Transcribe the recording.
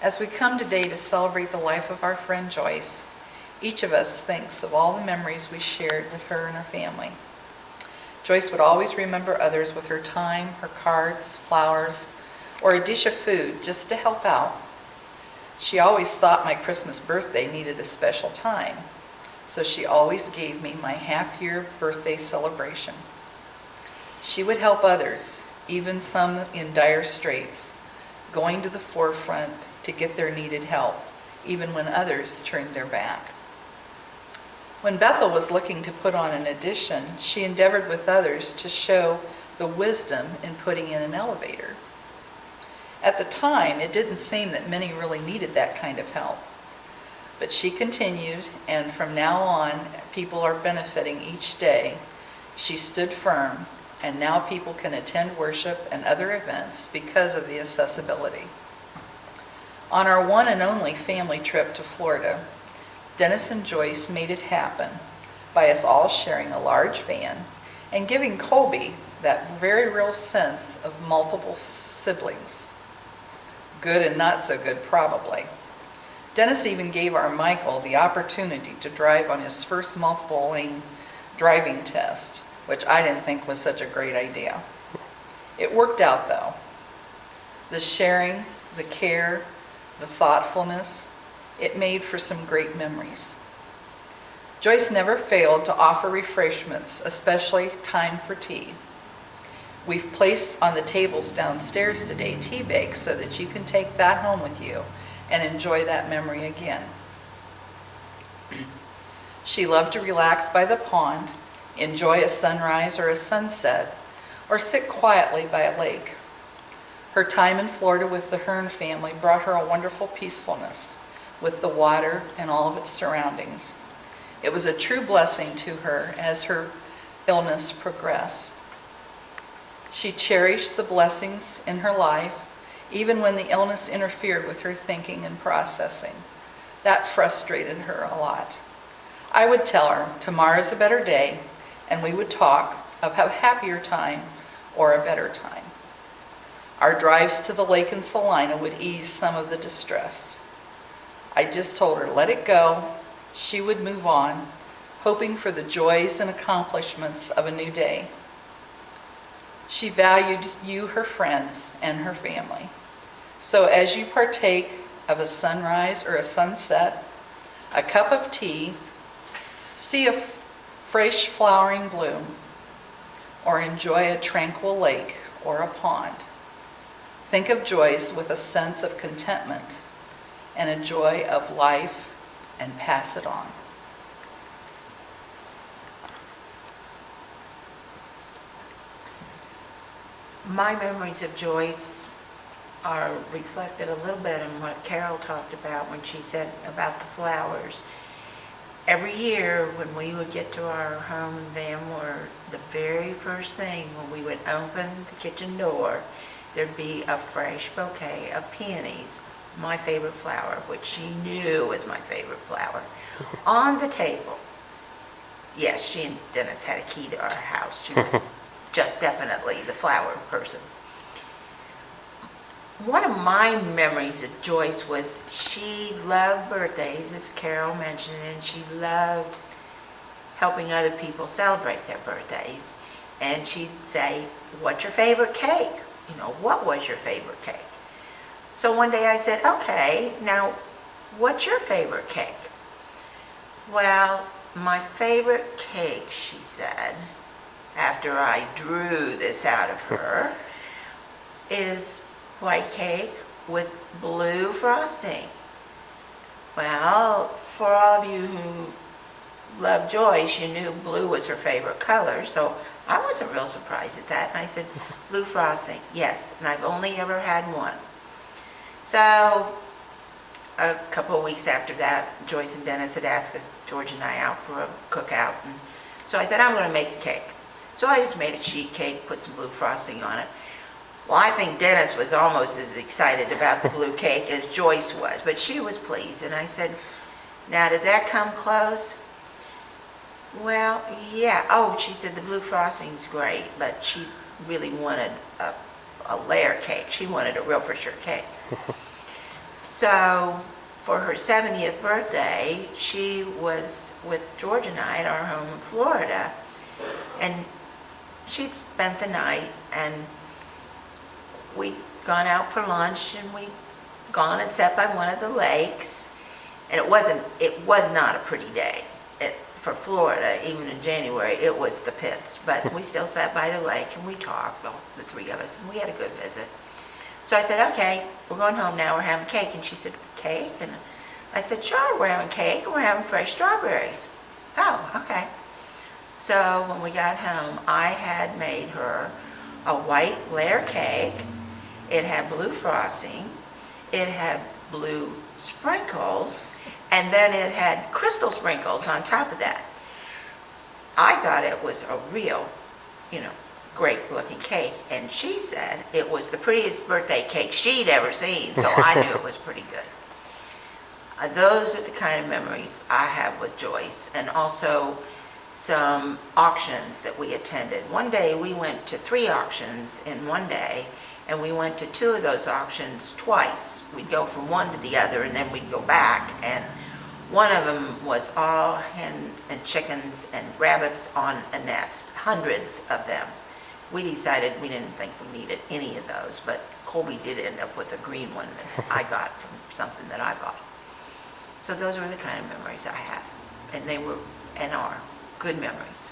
As we come today to celebrate the life of our friend Joyce, each of us thinks of all the memories we shared with her and her family. Joyce would always remember others with her time, her cards, flowers, or a dish of food just to help out. She always thought my Christmas birthday needed a special time, so she always gave me my half-year birthday celebration. She would help others, even some in dire straits, going to the forefront to get their needed help, even when others turned their back. When Bethel was looking to put on an addition, she endeavored with others to show the wisdom in putting in an elevator. At the time, it didn't seem that many really needed that kind of help. But she continued, and from now on, people are benefiting each day. She stood firm, and now people can attend worship and other events because of the accessibility. On our one and only family trip to Florida, Dennis and Joyce made it happen by us all sharing a large van and giving Colby that very real sense of multiple siblings. Good and not so good, probably. Dennis even gave our Michael the opportunity to drive on his first multiple lane driving test, which I didn't think was such a great idea. It worked out though. The sharing, the care, the thoughtfulness, it made for some great memories. Joyce never failed to offer refreshments, especially time for tea. We've placed on the tables downstairs today tea bags so that you can take that home with you and enjoy that memory again. She loved to relax by the pond, enjoy a sunrise or a sunset, or sit quietly by a lake. Her time in Florida with the Hirn family brought her a wonderful peacefulness with the water and all of its surroundings. It was a true blessing to her as her illness progressed. She cherished the blessings in her life, even when the illness interfered with her thinking and processing. That frustrated her a lot. I would tell her, tomorrow's a better day, and we would talk of a happier time or a better time. Our drives to the lake in Salina would ease some of the distress. I just told her, let it go. She would move on, hoping for the joys and accomplishments of a new day. She valued you, her friends, and her family. So as you partake of a sunrise or a sunset, a cup of tea, see a fresh flowering bloom, or enjoy a tranquil lake or a pond, think of Joyce with a sense of contentment and a joy of life and pass it on. My memories of Joyce are reflected a little bit in what Carol talked about when she said about the flowers. Every year when we would get to our home in Van Wert, the very first thing when we would open the kitchen door, there'd be a fresh bouquet of peonies, my favorite flower, which she knew was my favorite flower, on the table. Yes, she and Dennis had a key to our house. She was just definitely the flower person. One of my memories of Joyce was she loved birthdays, as Carol mentioned, and she loved helping other people celebrate their birthdays. And she'd say, what's your favorite cake? You know, what was your favorite cake? So one day I said, okay, now what's your favorite cake? Well, my favorite cake, she said, after I drew this out of her, is white cake with blue frosting. Well, for all of you who love Joyce, you knew blue was her favorite color, so I wasn't real surprised at that. And I said, blue frosting, yes, and I've only ever had one. So a couple of weeks after that, Joyce and Dennis had asked us, George and I, out for a cookout. And so I said, I'm going to make a cake. So I just made a sheet cake, put some blue frosting on it. Well, I think Dennis was almost as excited about the blue cake as Joyce was, but she was pleased. And I said, now does that come close? Well, yeah. Oh, she said the blue frosting's great, but she really wanted a layer cake. She wanted a real for sure cake. So for her 70th birthday, she was with George and I at our home in Florida. And she'd spent the night, and we'd gone out for lunch, and we'd gone and sat by one of the lakes. And it was not a pretty day. For Florida, even in January, it was the pits. But we still sat by the lake and we talked, well, the three of us, and we had a good visit. So I said, okay, we're going home now, we're having cake. And she said, cake? And I said, sure, we're having cake and we're having fresh strawberries. Oh, okay. So when we got home, I had made her a white layer cake. It had blue frosting, it had blue sprinkles, and then it had crystal sprinkles on top of that. I thought it was a real, great looking cake, and she said it was the prettiest birthday cake she'd ever seen, so I knew it was pretty good. Those are the kind of memories I have with Joyce, and also some auctions that we attended. One day we went to 3 auctions in one day, and we went to 2 of those auctions twice. We'd go from one to the other, and then we'd go back, and one of them was all hen and chickens and rabbits on a nest, hundreds of them. We decided we didn't think we needed any of those, but Colby did end up with a green one that I got from something that I bought. So those were the kind of memories I have, and they were and are good memories.